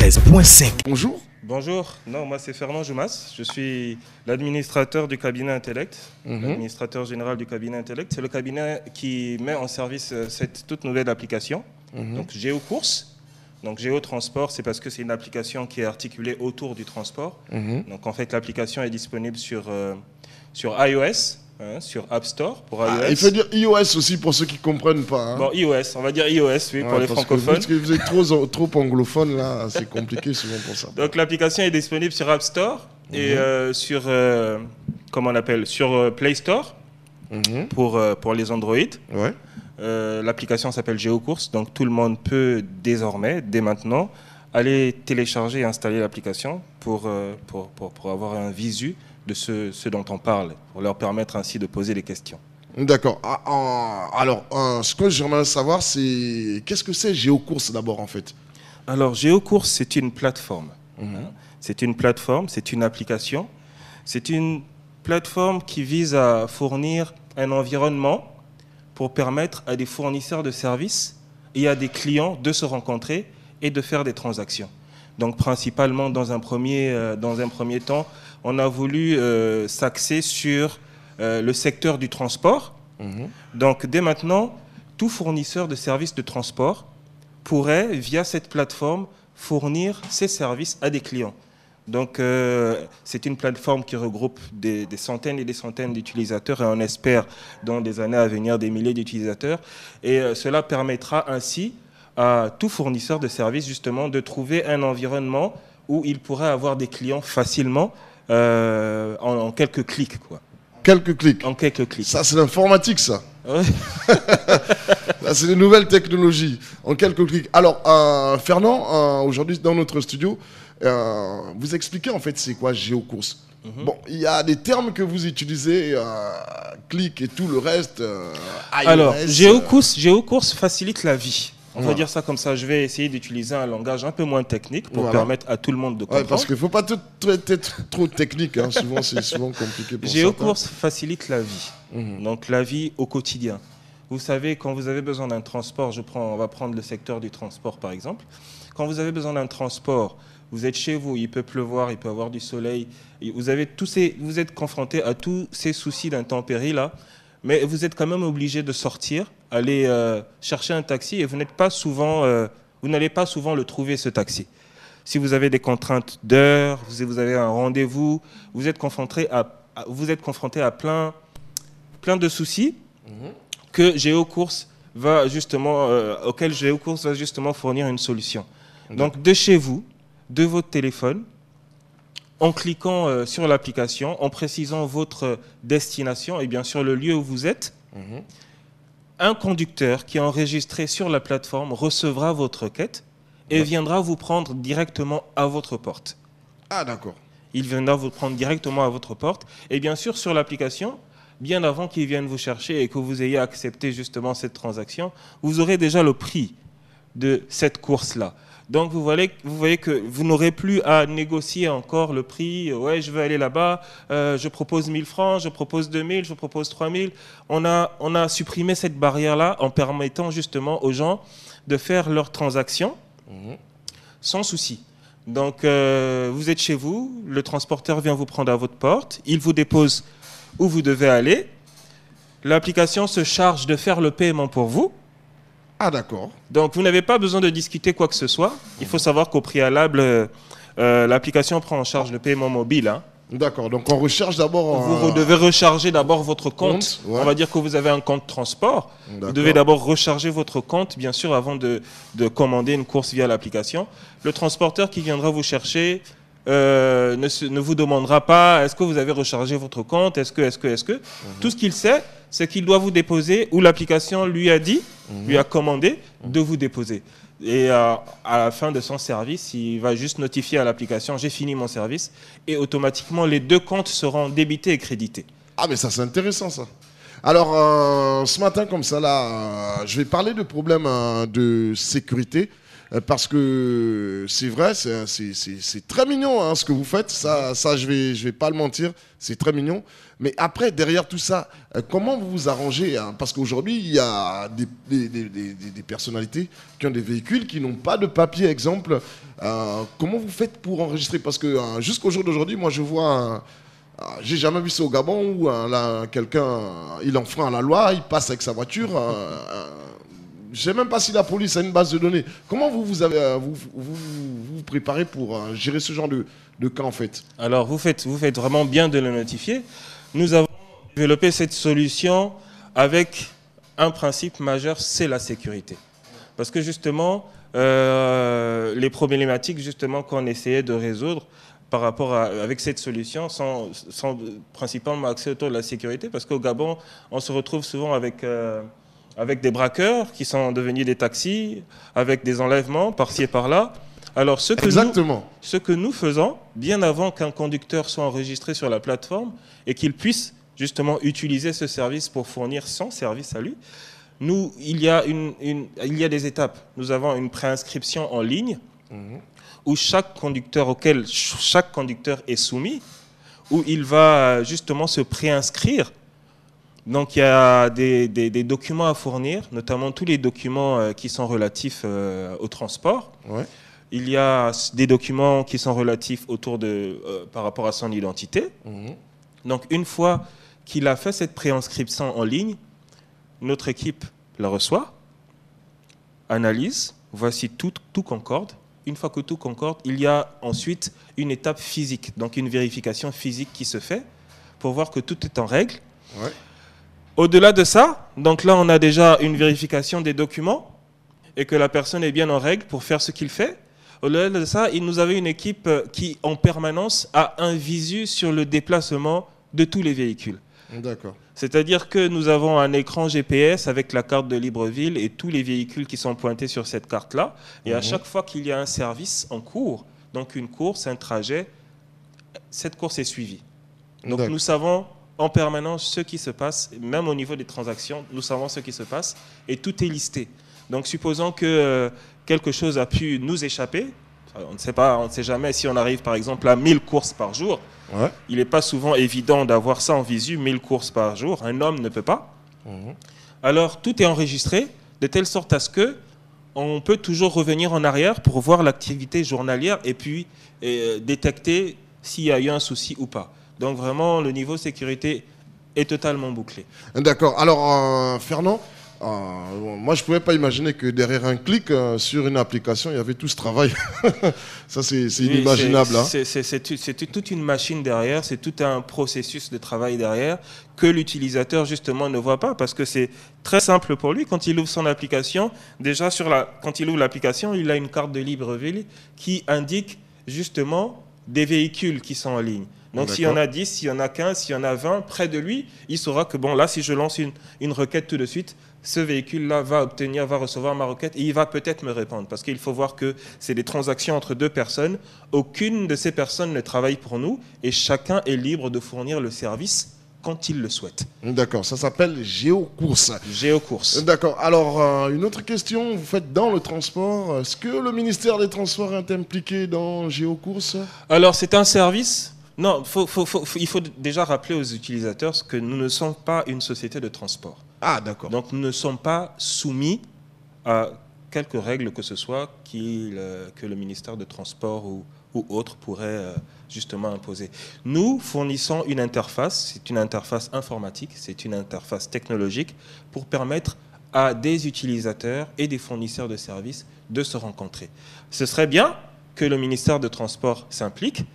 93.5. Bonjour. Bonjour, non, moi c'est Fernand Joumas, je suis l'administrateur du cabinet Intellect, l'administrateur général du cabinet Intellect. C'est le cabinet qui met en service cette toute nouvelle application, donc GeoCourse. Donc GeoTransport, c'est parce que c'est une application qui est articulée autour du transport. Donc en fait l'application est disponible sur iOS, sur App Store pour iOS. Il faut dire iOS aussi pour ceux qui ne comprennent pas. Bon, iOS, on va dire iOS, oui, pour les francophones. Parce que vous êtes trop anglophone là, c'est compliqué souvent pour ça. Donc l'application est disponible sur App Store et sur, comment on appelle, sur Play Store pour les Android. Ouais. L'application s'appelle GeoCourse, donc tout le monde peut désormais, dès maintenant, aller télécharger et installer l'application pour avoir un visu de ce dont on parle, pour leur permettre ainsi de poser des questions. D'accord. Alors, ce que j'aimerais savoir, c'est qu'est-ce que c'est GeoCourse d'abord en fait? Alors, GeoCourse, c'est une plateforme. C'est une plateforme, c'est une application. C'est une plateforme qui vise à fournir un environnement pour permettre à des fournisseurs de services et à des clients de se rencontrer et de faire des transactions. Donc, principalement, dans un premier temps, on a voulu s'axer sur le secteur du transport. Donc, dès maintenant, tout fournisseur de services de transport pourrait, via cette plateforme, fournir ses services à des clients. Donc, c'est une plateforme qui regroupe des centaines et des centaines d'utilisateurs et on espère, dans les années à venir, des milliers d'utilisateurs. Et cela permettra ainsi à tout fournisseur de services, justement, de trouver un environnement où il pourrait avoir des clients facilement en quelques clics, quoi. Quelques clics. En quelques clics. Ça, c'est l'informatique, ça. Ouais. Là, c'est des nouvelles technologies. En quelques clics. Alors, Fernand, aujourd'hui, dans notre studio, vous expliquez en fait c'est quoi GeoCourse. Bon, il y a des termes que vous utilisez, clic et tout le reste. iOS, alors, GeoCourse facilite la vie. On va dire ça comme ça. Je vais essayer d'utiliser un langage un peu moins technique pour permettre à tout le monde de comprendre. Ouais, parce qu'il ne faut pas être trop technique. Hein. Souvent, c'est souvent compliqué pour GeoCourse facilite la vie. Donc, la vie au quotidien. Vous savez, quand vous avez besoin d'un transport, on va prendre le secteur du transport par exemple. Quand vous avez besoin d'un transport, vous êtes chez vous, il peut pleuvoir, il peut avoir du soleil. Vous êtes confronté à tous ces soucis d'intempéries là. Mais vous êtes quand même obligé de sortir, aller chercher un taxi et vous n'allez pas souvent le trouver, ce taxi. Si vous avez des contraintes d'heure, vous avez un rendez-vous, vous êtes confronté à plein de soucis que GeoCourse auquel GeoCourse va justement fournir une solution. Donc de chez vous, de votre téléphone, en cliquant sur l'application, en précisant votre destination et bien sûr le lieu où vous êtes, un conducteur qui est enregistré sur la plateforme recevra votre requête et viendra vous prendre directement à votre porte. Ah, d'accord. Il viendra vous prendre directement à votre porte et bien sûr sur l'application, bien avant qu'il vienne vous chercher et que vous ayez accepté justement cette transaction, vous aurez déjà le prix de cette course-là. Donc vous voyez que vous n'aurez plus à négocier encore le prix. Ouais, je veux aller là-bas, je propose 1000 francs, je propose 2000, je propose 3000. On a supprimé cette barrière-là en permettant justement aux gens de faire leurs transactions sans souci. Donc vous êtes chez vous, le transporteur vient vous prendre à votre porte, il vous dépose où vous devez aller. L'application se charge de faire le paiement pour vous. Ah, d'accord. Donc, vous n'avez pas besoin de discuter quoi que ce soit. Il faut savoir qu'au préalable, l'application prend en charge le paiement mobile. Hein. D'accord. Donc, on recharge d'abord... Vous devez recharger d'abord votre compte. On va dire que vous avez un compte transport. Vous devez d'abord recharger votre compte, bien sûr, avant de commander une course via l'application. Le transporteur qui viendra vous chercher ne vous demandera pas est-ce que vous avez rechargé votre compte, est-ce que. Tout ce qu'il sait, c'est qu'il doit vous déposer où l'application lui a dit, lui a commandé de vous déposer. Et à la fin de son service, il va juste notifier à l'application j'ai fini mon service et automatiquement les deux comptes seront débités et crédités. Ah, mais ça c'est intéressant ça. Alors ce matin comme ça là, je vais parler de problèmes de sécurité. parce que c'est vrai, c'est très mignon hein, ce que vous faites. Ça je vais pas le mentir, c'est très mignon. Mais après, derrière tout ça, comment vous vous arrangez hein? Parce qu'aujourd'hui, il y a des personnalités qui ont des véhicules qui n'ont pas de papier, exemple. Comment vous faites pour enregistrer? Parce que jusqu'au jour d'aujourd'hui, moi, je vois... j'ai jamais vu ça au Gabon où là, quelqu'un, il enfreint la loi, il passe avec sa voiture. Je ne sais même pas si la police a une base de données. Comment vous préparez pour gérer ce genre de cas en fait? Alors vous faites vraiment bien de le notifier. Nous avons développé cette solution avec un principe majeur, c'est la sécurité. Parce que justement, les problématiques justement qu'on essayait de résoudre par rapport avec cette solution sont principalement axées autour de la sécurité. Parce qu'au Gabon, on se retrouve souvent avec des braqueurs qui sont devenus des taxis, avec des enlèvements par-ci et par-là. Alors, ce que nous faisons, bien avant qu'un conducteur soit enregistré sur la plateforme et qu'il puisse justement utiliser ce service pour fournir son service à lui, il y a des étapes. Nous avons une préinscription en ligne où chaque conducteur est soumis, où il va justement se préinscrire. Donc il y a des documents à fournir, notamment tous les documents qui sont relatifs au transport. Ouais. Il y a des documents qui sont relatifs par rapport à son identité. Donc une fois qu'il a fait cette préinscription en ligne, notre équipe la reçoit, analyse, voici tout concorde. Une fois que tout concorde, il y a ensuite une étape physique, donc une vérification physique qui se fait pour voir que tout est en règle. Ouais. Au-delà de ça, donc là on a déjà une vérification des documents et que la personne est bien en règle pour faire ce qu'il fait. Au-delà de ça, nous avons une équipe qui en permanence a un visu sur le déplacement de tous les véhicules. D'accord. C'est-à-dire que nous avons un écran GPS avec la carte de Libreville et tous les véhicules qui sont pointés sur cette carte-là. Et à chaque fois qu'il y a un service en cours, donc une course, un trajet, cette course est suivie. Donc nous savons en permanence ce qui se passe, même au niveau des transactions, nous savons ce qui se passe et tout est listé. Donc supposons que quelque chose a pu nous échapper, on ne sait jamais si on arrive par exemple à 1000 courses par jour. Ouais. Il n'est pas souvent évident d'avoir ça en visu, 1000 courses par jour. Un homme ne peut pas. Alors, tout est enregistré de telle sorte à ce que on peut toujours revenir en arrière pour voir l'activité journalière et puis détecter s'il y a eu un souci ou pas. Donc, vraiment, le niveau sécurité est totalement bouclé. D'accord. Alors, Fernand, moi, je ne pouvais pas imaginer que derrière un clic sur une application, il y avait tout ce travail. Ça, c'est inimaginable. C'est toute une machine derrière, c'est tout un processus de travail derrière que l'utilisateur, justement, ne voit pas parce que c'est très simple pour lui. Quand il ouvre son application, déjà, quand il ouvre l'application, il a une carte de Libreville qui indique, justement, des véhicules qui sont en ligne. Donc s'il y en a 10, s'il y en a 15, s'il y en a 20, près de lui, il saura que bon, là, si je lance une requête tout de suite, ce véhicule-là va recevoir ma requête et il va peut-être me répondre. Parce qu'il faut voir que c'est des transactions entre deux personnes. Aucune de ces personnes ne travaille pour nous et chacun est libre de fournir le service quand il le souhaite. D'accord, ça s'appelle Géocourse. Géocourse. D'accord, alors une autre question, vous faites dans le transport, est-ce que le ministère des Transports est impliqué dans Géocourse? Alors c'est un service. Non, il faut déjà rappeler aux utilisateurs que nous ne sommes pas une société de transport. Ah, d'accord. Donc nous ne sommes pas soumis à quelques règles que ce soit que le ministère de Transport ou autre pourrait justement imposer. Nous fournissons une interface, c'est une interface informatique, c'est une interface technologique pour permettre à des utilisateurs et des fournisseurs de services de se rencontrer. Ce serait bien que le ministère de Transport s'implique.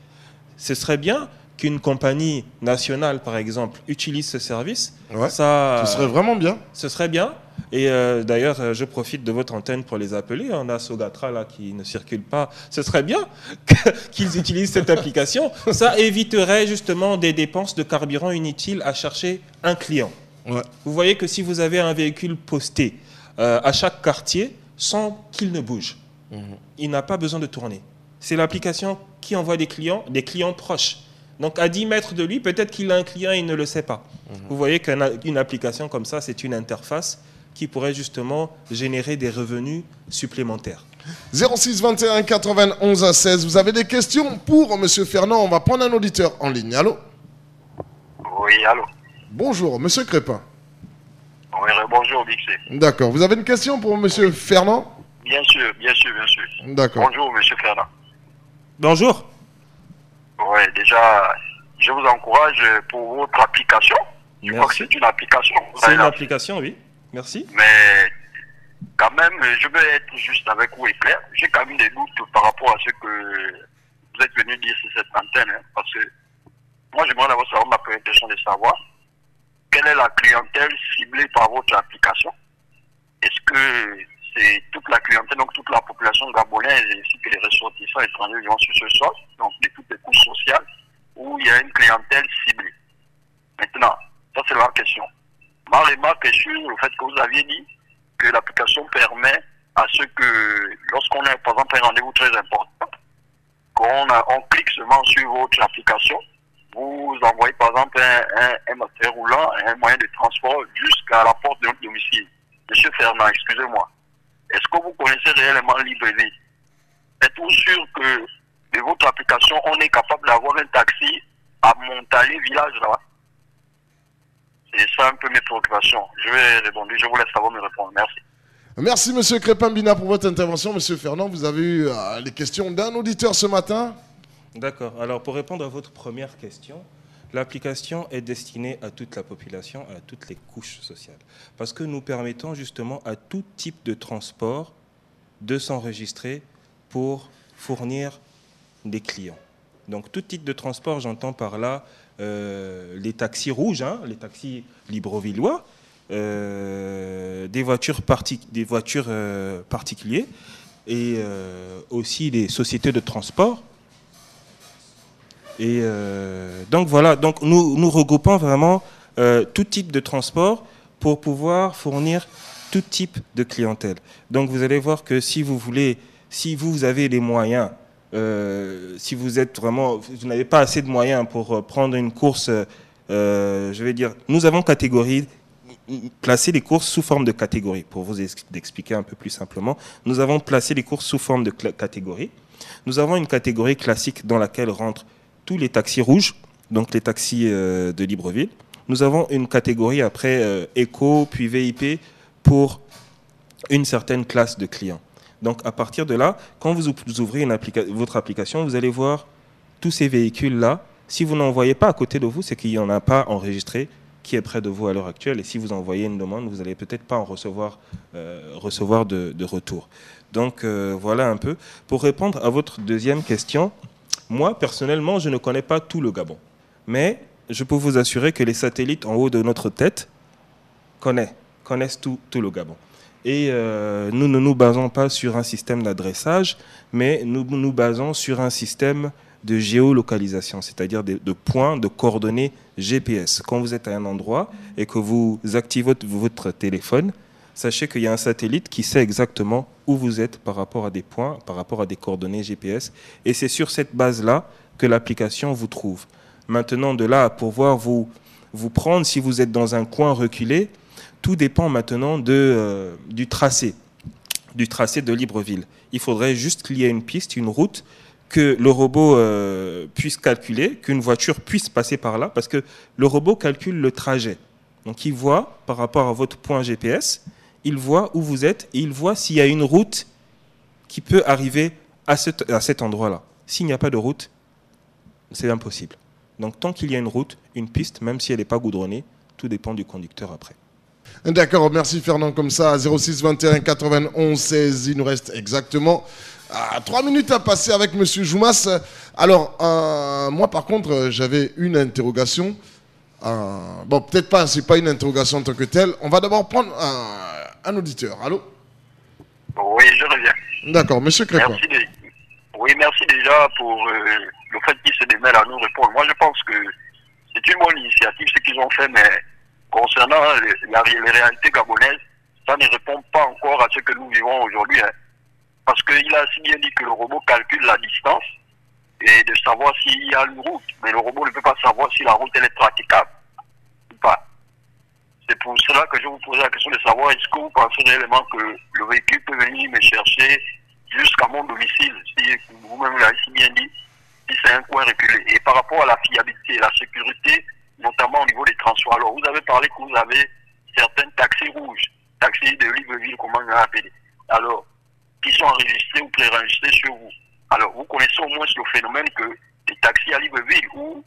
Ce serait bien qu'une compagnie nationale, par exemple, utilise ce service. Ouais, ce serait vraiment bien. Ce serait bien. Et d'ailleurs, je profite de votre antenne pour les appeler. On a Sogatra là qui ne circule pas. Ce serait bien qu'ils utilisent cette application. Ça éviterait justement des dépenses de carburant inutiles à chercher un client. Ouais. Vous voyez que si vous avez un véhicule posté à chaque quartier, sans qu'il ne bouge, il n'a pas besoin de tourner. C'est l'application qui envoie des clients proches. Donc à 10 mètres de lui, peut-être qu'il a un client et il ne le sait pas. Vous voyez qu'une application comme ça, c'est une interface qui pourrait justement générer des revenus supplémentaires. 06 21 91 16. Vous avez des questions pour M. Fernand? On va prendre un auditeur en ligne. Allô? Oui, allô. Bonjour, M. Crépin. Oui, bonjour, Bixé. D'accord. Vous avez une question pour M. Fernand? Bien sûr, bien sûr, bien sûr. D'accord. Bonjour, M. Fernand. Bonjour. Oui, déjà, je vous encourage pour votre application. Je crois que c'est une application. C'est une application, oui. Merci. Mais quand même, je veux être juste avec vous et clair. J'ai quand même des doutes par rapport à ce que vous êtes venu dire sur cette antenne. Hein, parce que moi, j'aimerais d'abord savoir, ma première question de savoir quelle est la clientèle ciblée par votre application. Est-ce que c'est toute la clientèle, donc toute la population gabonaise, ainsi que les ressortissants étrangers vivant sur ce sol, donc de toutes les couches sociales, où il y a une clientèle ciblée? Maintenant, ça c'est la question. Ma remarque est sur le fait que vous aviez dit que l'application permet à ce que, lorsqu'on a par exemple un rendez-vous très important, on clique seulement sur votre application, vous envoyez par exemple un matériel roulant, un moyen de transport jusqu'à la porte de notre domicile. Monsieur Fernand, excusez-moi, est-ce que vous connaissez réellement Libreville? Êtes-vous sûr que de votre application, on est capable d'avoir un taxi à Montalier village là-bas? C'est ça un peu mes préoccupations. Je vais répondre, je vous laisse savoir me répondre. Merci. Merci, M. Crépin-Bina, pour votre intervention. M. Fernand, vous avez eu les questions d'un auditeur ce matin. D'accord. Alors, pour répondre à votre première question, l'application est destinée à toute la population, à toutes les couches sociales. Parce que nous permettons justement à tout type de transport de s'enregistrer pour fournir des clients. Donc, tout type de transport, j'entends par là les taxis rouges, hein, les taxis librevillois, des voitures particuliers et aussi les sociétés de transport. Et donc voilà, donc nous regroupons vraiment tout type de transport pour pouvoir fournir tout type de clientèle. Donc vous allez voir que si vous avez les moyens, si vous êtes vraiment, vous n'avez pas assez de moyens pour prendre une course, je vais dire, nous avons placé les courses sous forme de catégories. Pour vous expliquer un peu plus simplement, nous avons placé les courses sous forme de catégories. Nous avons une catégorie classique dans laquelle rentrent tous les taxis rouges, donc les taxis de Libreville. Nous avons une catégorie après éco, puis VIP pour une certaine classe de clients. Donc à partir de là, quand vous ouvrez votre application, vous allez voir tous ces véhicules-là. Si vous n'en voyez pas à côté de vous, c'est qu'il n'y en a pas enregistré qui est près de vous à l'heure actuelle. Et si vous envoyez une demande, vous n'allez peut-être pas en recevoir de retour. Donc voilà un peu. Pour répondre à votre deuxième question, moi, personnellement, je ne connais pas tout le Gabon. Mais je peux vous assurer que les satellites en haut de notre tête connaissent tout le Gabon. Et nous ne nous basons pas sur un système d'adressage, mais nous nous basons sur un système de géolocalisation, c'est-à-dire de points, de coordonnées GPS. Quand vous êtes à un endroit et que vous activez votre téléphone, sachez qu'il y a un satellite qui sait exactement où vous êtes par rapport à des points, par rapport à des coordonnées GPS. Et c'est sur cette base-là que l'application vous trouve. Maintenant, de là à pouvoir vous prendre si vous êtes dans un coin reculé, tout dépend maintenant du tracé de Libreville. Il faudrait juste qu'il y ait une piste, une route, que le robot puisse calculer, qu'une voiture puisse passer par là, parce que le robot calcule le trajet. Donc il voit, par rapport à votre point GPS, il voit où vous êtes et il voit s'il y a une route qui peut arriver à cet endroit-là. S'il n'y a pas de route, c'est impossible. Donc tant qu'il y a une route, une piste, même si elle n'est pas goudronnée, tout dépend du conducteur après. D'accord, merci Fernand. Comme ça, 06 21 91 16, il nous reste exactement 3 minutes à passer avec Monsieur Joumas. Alors, moi par contre, j'avais une interrogation. Bon, peut-être pas, c'est pas une interrogation en tant que telle. On va d'abord prendre un auditeur. Allô? Oui, je reviens. D'accord, Monsieur Crépin. Merci déjà pour le fait qu'ils se démêlent à nous répondre. Moi, je pense que c'est une bonne initiative ce qu'ils ont fait, mais concernant les réalités gabonaises, ça ne répond pas encore à ce que nous vivons aujourd'hui. Hein. Parce qu'il a si bien dit que le robot calcule la distance et de savoir s'il y a une route. Mais le robot ne peut pas savoir si la route elle est praticable ou pas. C'est pour cela que je vous pose la question de savoir est-ce que vous pensez réellement que le véhicule peut venir me chercher jusqu'à mon domicile, si vous-même l'avez si bien dit, si c'est un coin reculé. Et par rapport à la fiabilité, la sécurité, notamment au niveau des transports. Alors, vous avez parlé que vous avez certains taxis rouges, taxis de Libreville, comment on l'a appelé. Alors, qui sont enregistrés ou pré-enregistrés sur vous. Alors, vous connaissez au moins le phénomène que les taxis à Libreville, où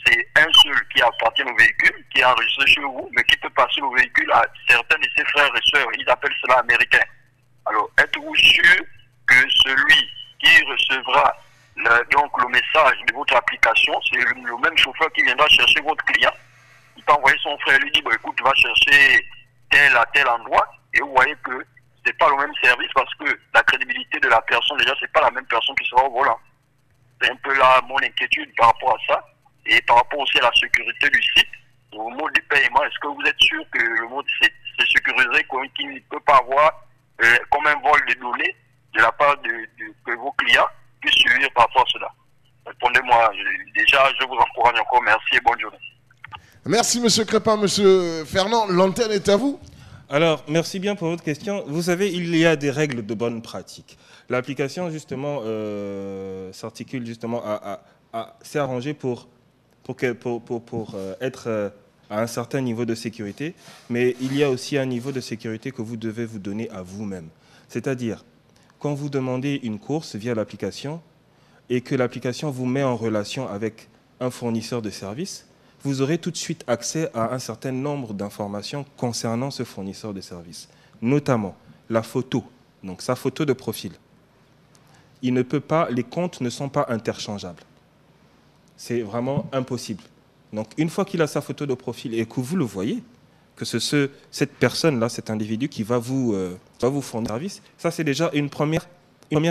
c'est un seul qui appartient au véhicule, qui est enregistré chez vous, mais qui peut passer le véhicule à certains de ses frères et sœurs. Ils appellent cela américain. Alors, êtes-vous sûr que celui qui recevra donc le message de votre application, c'est le même chauffeur qui viendra chercher votre client? Il peut envoyer son frère et lui dire, bon, écoute, tu vas chercher tel à tel endroit, et vous voyez que c'est pas le même service parce que la crédibilité de la personne, déjà, c'est pas la même personne qui sera au volant. C'est un peu là mon inquiétude par rapport à ça. Et par rapport aussi à la sécurité du site, au mode de paiement, est-ce que vous êtes sûr que le mode c'est sécurisé, qu'il ne peut pas avoir comme un vol de données de la part que vos clients puissent suivre par rapport à cela? Répondez-moi. Déjà, je vous encourage encore. Merci et bonne journée. Merci, monsieur Crépin. Monsieur Fernand, l'antenne est à vous. Alors, merci bien pour votre question. Vous savez, il y a des règles de bonne pratique. L'application, justement, s'articule justement s'est arrangée pour être à un certain niveau de sécurité, mais il y a aussi un niveau de sécurité que vous devez vous donner à vous-même. C'est-à-dire, quand vous demandez une course via l'application et que l'application vous met en relation avec un fournisseur de services, vous aurez tout de suite accès à un certain nombre d'informations concernant ce fournisseur de services, notamment la photo, donc sa photo de profil. Les comptes ne sont pas interchangeables. C'est vraiment impossible. Donc, une fois qu'il a sa photo de profil et que vous le voyez, que c'est cette personne-là, cet individu qui va vous fournir un service, ça, c'est déjà une première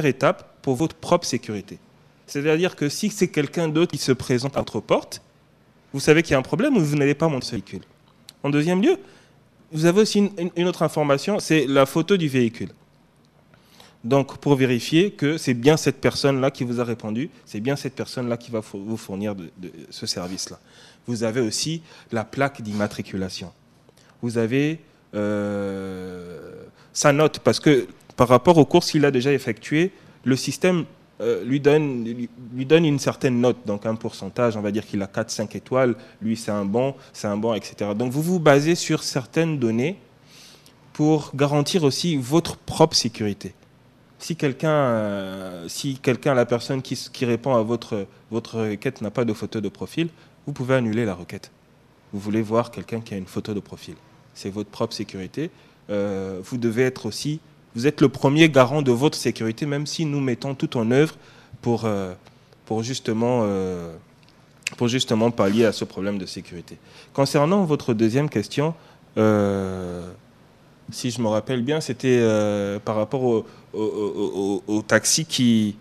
étape pour votre propre sécurité. C'est-à-dire que si c'est quelqu'un d'autre qui se présente à votre porte, vous savez qu'il y a un problème ou vous n'allez pas monter ce véhicule. En deuxième lieu, vous avez aussi une autre information, c'est la photo du véhicule. Donc, pour vérifier que c'est bien cette personne-là qui vous a répondu, c'est bien cette personne-là qui va vous fournir de ce service-là. Vous avez aussi la plaque d'immatriculation. Vous avez sa note, parce que par rapport aux courses qu'il a déjà effectuées, le système lui donne une certaine note, donc un pourcentage, on va dire qu'il a 4-5 étoiles, lui c'est un bon, etc. Donc, vous vous basez sur certaines données pour garantir aussi votre propre sécurité. Si la personne qui répond à votre requête n'a pas de photo de profil, vous pouvez annuler la requête. Vous voulez voir quelqu'un qui a une photo de profil. C'est votre propre sécurité. Vous devez être aussi, vous êtes le premier garant de votre sécurité, même si nous mettons tout en œuvre pour justement pallier à ce problème de sécurité. Concernant votre deuxième question, si je me rappelle bien, c'était par rapport au taxi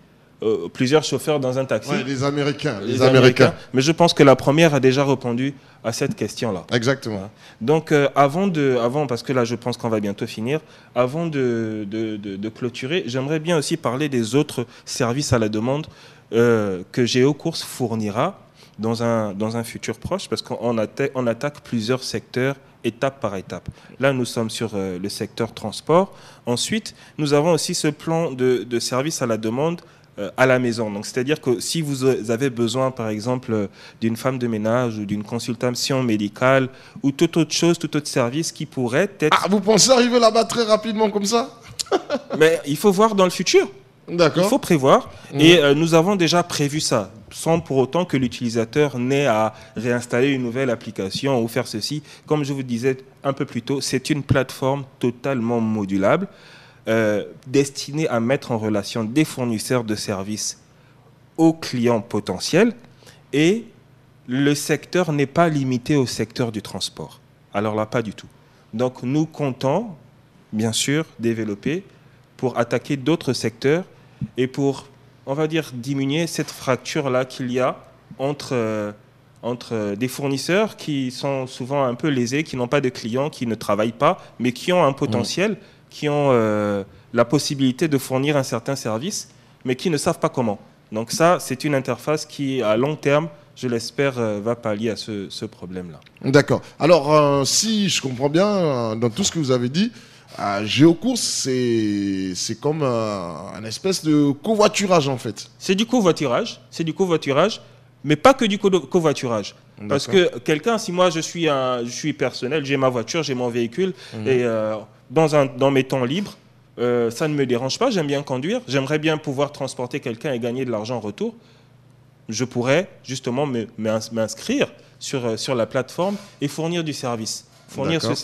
plusieurs chauffeurs dans un taxi. Oui, les Américains. Mais je pense que la première a déjà répondu à cette question-là. Exactement. Donc, parce que là, je pense qu'on va bientôt finir, avant de clôturer, j'aimerais bien aussi parler des autres services à la demande que GeoCourse fournira dans un futur proche, parce qu'on attaque plusieurs secteurs étape par étape. Là, nous sommes sur le secteur transport. Ensuite, nous avons aussi ce plan de service à la demande à la maison. Donc, c'est-à-dire que si vous avez besoin, par exemple, d'une femme de ménage ou d'une consultation médicale ou toute autre chose, tout autre service qui pourrait être... Ah, vous pensez arriver là-bas très rapidement comme ça? Mais il faut voir dans le futur. D'accord. Il faut prévoir. Et nous avons déjà prévu ça, sans pour autant que l'utilisateur n'ait à réinstaller une nouvelle application ou faire ceci. Comme je vous disais un peu plus tôt, c'est une plateforme totalement modulable, destinée à mettre en relation des fournisseurs de services aux clients potentiels. Et le secteur n'est pas limité au secteur du transport. Alors là, pas du tout. Donc nous comptons, bien sûr, développer pour attaquer d'autres secteurs et pour, on va dire, diminuer cette fracture-là qu'il y a entre des fournisseurs qui sont souvent un peu lésés, qui n'ont pas de clients, qui ne travaillent pas, mais qui ont un potentiel, qui ont la possibilité de fournir un certain service, mais qui ne savent pas comment. Donc ça, c'est une interface qui, à long terme, je l'espère, va pallier à ce problème-là. D'accord. Alors, si je comprends bien, dans tout ce que vous avez dit, Géocourse, c'est comme un espèce de covoiturage, en fait. C'est du covoiturage, mais pas que du covoiturage. Parce que quelqu'un, si moi je suis personnel, j'ai ma voiture, j'ai mon véhicule, et dans mes temps libres, ça ne me dérange pas, j'aime bien conduire, j'aimerais bien pouvoir transporter quelqu'un et gagner de l'argent en retour. Je pourrais justement m'inscrire sur la plateforme et fournir du service. Fournir ce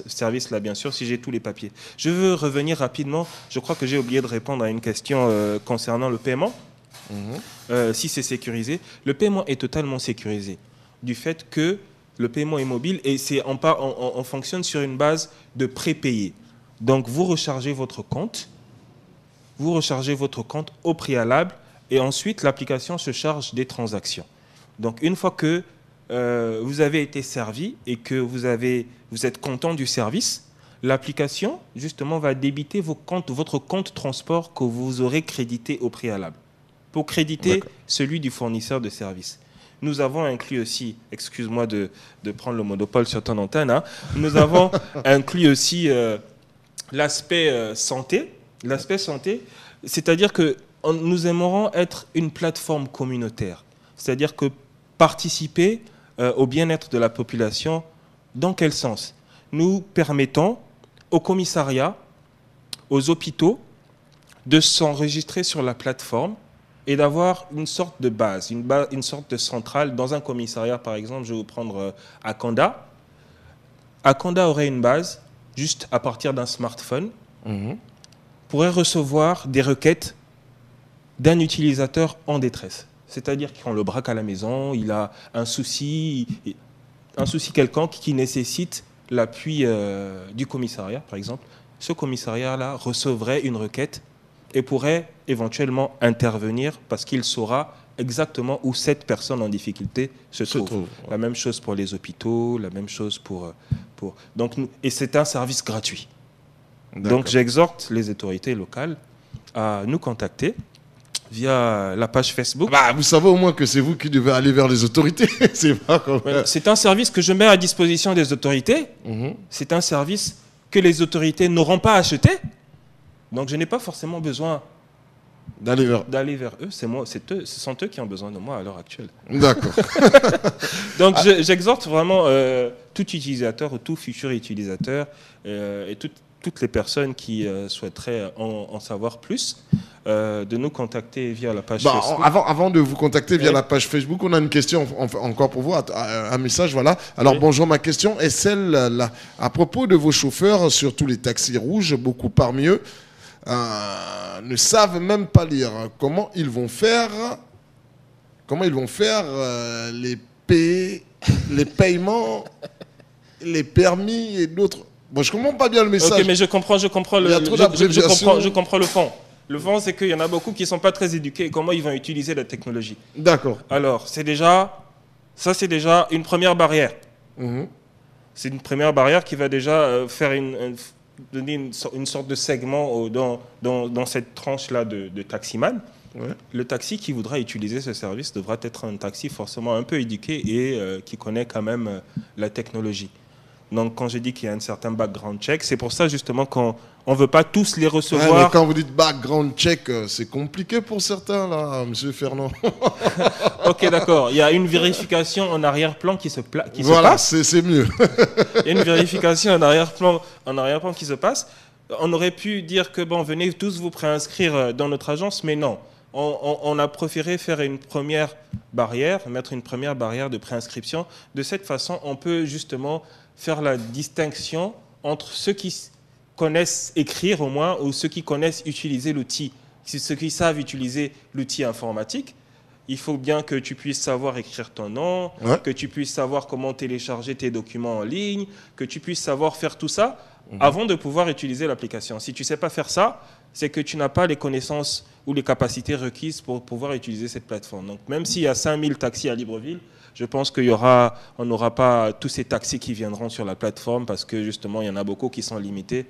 service-là, bien sûr, si j'ai tous les papiers. Je veux revenir rapidement, je crois que j'ai oublié de répondre à une question concernant le paiement. Si c'est sécurisé. Le paiement est totalement sécurisé du fait que le paiement est mobile et on fonctionne sur une base de prépayé. Donc, vous rechargez votre compte au préalable et ensuite, l'application se charge des transactions. Donc, une fois que vous avez été servi et que vous êtes content du service, l'application, justement, va débiter votre compte transport que vous aurez crédité au préalable pour créditer celui du fournisseur de services. Nous avons inclus aussi, excuse-moi de prendre le monopole sur ton antenne, hein, nous avons inclus aussi l'aspect santé. L'aspect santé, c'est-à-dire que nous aimerons être une plateforme communautaire, c'est-à-dire que participer au bien-être de la population. Dans quel sens? Nous permettons aux commissariats, aux hôpitaux, de s'enregistrer sur la plateforme et d'avoir une sorte de base, une sorte de centrale. Dans un commissariat, par exemple, je vais vous prendre Akanda. Akanda aurait une base, juste à partir d'un smartphone, pourrait recevoir des requêtes d'un utilisateur en détresse. C'est-à-dire qu'on le braque à la maison, il a un souci quelconque qui nécessite l'appui du commissariat, par exemple. Ce commissariat-là recevrait une requête et pourrait éventuellement intervenir parce qu'il saura exactement où cette personne en difficulté se trouve. La même chose pour les hôpitaux, la même chose pour... et c'est un service gratuit. Donc j'exhorte les autorités locales à nous contacter via la page Facebook. Vous savez au moins que c'est vous qui devez aller vers les autorités. C'est un service que je mets à disposition des autorités. C'est un service que les autorités n'auront pas acheté. Donc je n'ai pas forcément besoin d'aller vers eux. Ce sont eux qui ont besoin de moi à l'heure actuelle. D'accord. Donc j'exhorte vraiment tout utilisateur ou tout futur utilisateur et toutes les personnes qui souhaiteraient en savoir plus, de nous contacter via la page Facebook. Avant de vous contacter via la page Facebook, on a une question encore pour vous, un message, voilà. Alors bonjour, ma question est celle-là. À propos de vos chauffeurs, surtout les taxis rouges, beaucoup parmi eux ne savent même pas lire. Comment ils vont faire les paiements, les permis et d'autres. Bon, je comprends pas bien le message. Ok, mais je comprends le fond. Le fond, c'est qu'il y en a beaucoup qui ne sont pas très éduqués et comment ils vont utiliser la technologie. D'accord. Alors, c'est déjà une première barrière. C'est une première barrière qui va déjà donner une sorte de segment dans cette tranche-là de taximan. Le taxi qui voudra utiliser ce service devra être un taxi forcément un peu éduqué et qui connaît quand même la technologie. Donc, quand je dis qu'il y a un certain background check, c'est pour ça justement qu'on ne veut pas tous les recevoir. Mais quand vous dites background check, c'est compliqué pour certains, là, monsieur Fernand. Ok, d'accord. Il y a une vérification en arrière-plan qui se passe. Voilà, c'est mieux. Il y a une vérification en arrière-plan qui se passe. On aurait pu dire que, bon, venez tous vous préinscrire dans notre agence, mais non. On a préféré faire une première barrière, mettre une première barrière de préinscription. De cette façon, on peut justement faire la distinction entre ceux qui connaissent écrire au moins ou ceux qui connaissent utiliser l'outil, ceux qui savent utiliser l'outil informatique. Il faut bien que tu puisses savoir écrire ton nom, que tu puisses savoir comment télécharger tes documents en ligne, que tu puisses savoir faire tout ça avant de pouvoir utiliser l'application. Si tu ne sais pas faire ça, c'est que tu n'as pas les connaissances ou les capacités requises pour pouvoir utiliser cette plateforme. Donc même s'il y a 5000 taxis à Libreville, je pense qu'on n'aura pas tous ces taxis qui viendront sur la plateforme parce que justement, il y en a beaucoup qui sont limités,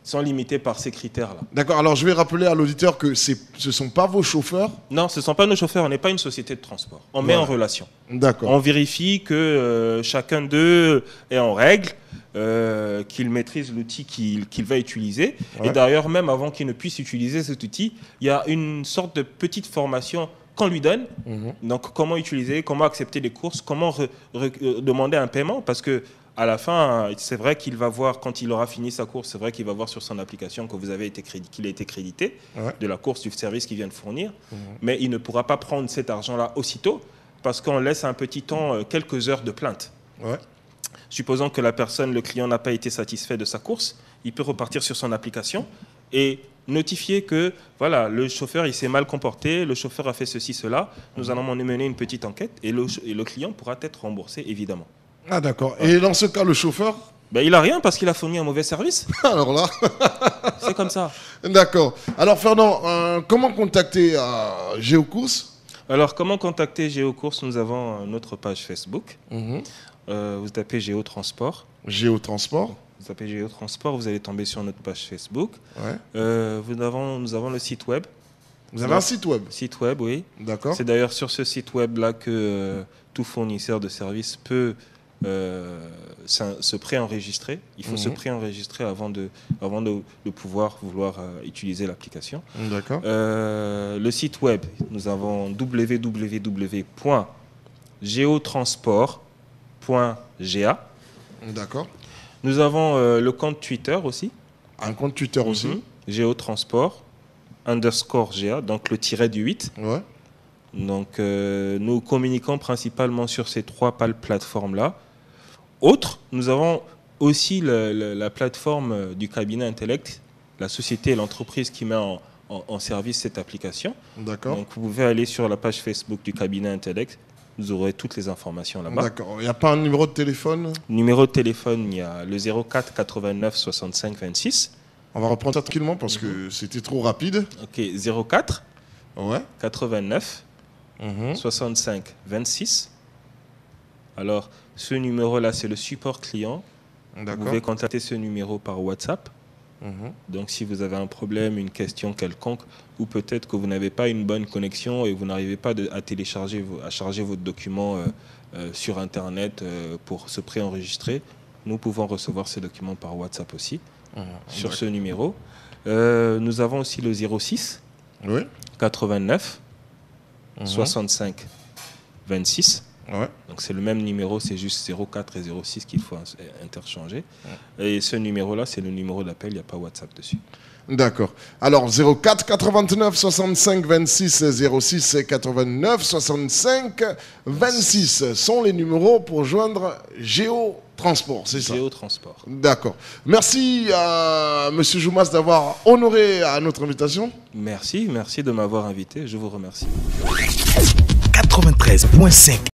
sont limités par ces critères-là. D'accord, alors je vais rappeler à l'auditeur que ce ne sont pas vos chauffeurs. Non, ce ne sont pas nos chauffeurs, on n'est pas une société de transport. On met en relation. D'accord. On vérifie que chacun d'eux est en règle, qu'il maîtrise l'outil qu'il va utiliser. Ouais. Et d'ailleurs, même avant qu'il ne puisse utiliser cet outil, il y a une sorte de petite formation qu'on lui donne. Donc, comment utiliser, comment accepter les courses, comment demander un paiement, parce que à la fin, c'est vrai qu'il va voir, quand il aura fini sa course, c'est vrai qu'il va voir sur son application que qu'il a été crédité de la course, du service qu'il vient de fournir, mais il ne pourra pas prendre cet argent-là aussitôt parce qu'on laisse un petit temps, quelques heures de plainte. Ouais. Supposons que le client n'a pas été satisfait de sa course, il peut repartir sur son application et notifier que voilà, le chauffeur il s'est mal comporté, le chauffeur a fait ceci, cela, nous allons mener une petite enquête et le client pourra être remboursé évidemment. Ah d'accord. Et dans ce cas, le chauffeur il n'a rien parce qu'il a fourni un mauvais service. Alors là... c'est comme ça. D'accord. Alors Fernand, comment contacter Géocourse? Alors comment contacter Géocourse? Nous avons notre page Facebook. Vous tapez Géotransport. Géotransport. Vous tapez Géotransport, vous allez tomber sur notre page Facebook. Ouais. Nous avons le site web. Vous avez un site web? Site web, oui. D'accord. C'est d'ailleurs sur ce site web-là que tout fournisseur de services peut se préenregistrer. Il faut se préenregistrer avant de pouvoir utiliser l'application. D'accord. Le site web, nous avons www.geotransport.ga. D'accord. Nous avons le compte Twitter aussi. Un compte Twitter aussi. Géotransport_GA, donc le tiret du 8. Ouais. Donc nous communiquons principalement sur ces trois plateformes-là. Autre, nous avons aussi la plateforme du cabinet Intellect, la société et l'entreprise qui met en service cette application. D'accord. Donc vous pouvez aller sur la page Facebook du cabinet Intellect, vous aurez toutes les informations là-bas. D'accord. Il n'y a pas un numéro de téléphone? Numéro de téléphone, il y a le 04 89 65 26. On va reprendre ça tranquillement parce que c'était trop rapide. Ok, 04 89 65 26. Alors, ce numéro-là, c'est le support client. Vous pouvez contacter ce numéro par WhatsApp. Donc, si vous avez un problème, une question quelconque, ou peut-être que vous n'avez pas une bonne connexion et vous n'arrivez pas à charger votre document sur Internet pour se préenregistrer, nous pouvons recevoir ces documents par WhatsApp aussi, sur ce numéro. Nous avons aussi le 06 89 65 26. Ouais. Donc c'est le même numéro, c'est juste 04 et 06 qu'il faut interchanger. Et ce numéro-là, c'est le numéro d'appel, il n'y a pas WhatsApp dessus. D'accord. Alors 04 89 65 26 06 89 65 26 sont les numéros pour joindre Géotransport, c'est ça? Géotransport. D'accord. Merci à M. Joumas d'avoir honoré à notre invitation. Merci de m'avoir invité, je vous remercie. 93.5